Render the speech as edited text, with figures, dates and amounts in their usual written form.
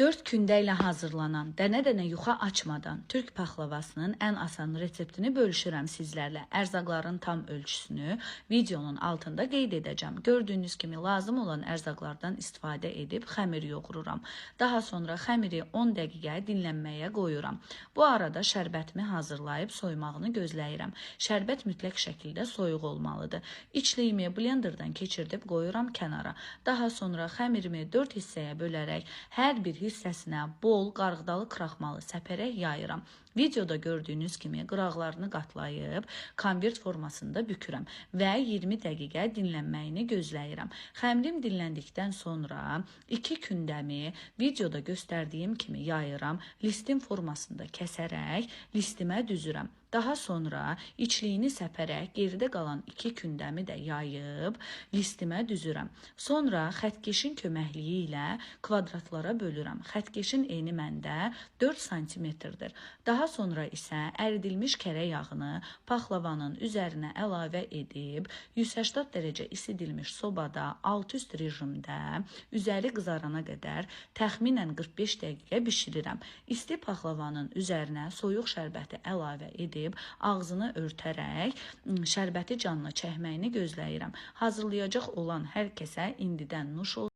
4 gündə ilə hazırlanan, dənə-dənə yuxa açmadan Türk paxlavasının ən asan reseptini bölüşürəm sizlərlə. Ərzaqların tam ölçüsünü videonun altında qeyd edəcəm. Gördüyünüz kimi lazım olan ərzaqlardan istifadə edib xəmir yoğururam. Daha sonra xəmiri 10 dəqiqə dinlənməyə qoyuram. Bu arada şərbətimi hazırlayıb soymağını gözləyirəm. Şərbət mütləq şəkildə soyuq olmalıdır. İçliyimi blenderdan keçirdib qoyuram kənara. Daha sonra xəmirimi 4 hissəyə bölərək hər bir hissəsinə bol qarğıdalı kraxmalı səpərək yayıram. Videoda gördüyünüz kimi qıraqlarını qatlayıb konvert formasında bükürəm və 20 dəqiqə dinlənməyini gözləyirəm. Xəmirim dinləndikdən sonra 2 kündəmi videoda göstərdiyim kimi yayıram, listin formasında kəsərək listimə düzürəm. Daha sonra içliyini səpərək geridə qalan 2 kündəmi də yayıb listimə düzürəm. Sonra xətkeşin köməkliyi ilə kvadratlara bölürəm. Xətkeşin eni məndə 4 sm-dir. Daha sonra isə əridilmiş kərə yağını paxlavanın üzərinə əlavə edib 180 dərəcə isidilmiş sobada alt-üst rejimdə üzəri qızarana qədər təxminən 45 dəqiqə bişirirəm. İsti paxlavanın üzərinə soyuq şərbəti əlavə edib ağzını örtərək şərbəti canına çəkməyini gözləyirəm. Hazırlayacaq olan hər kəsə indidən nuş olsun.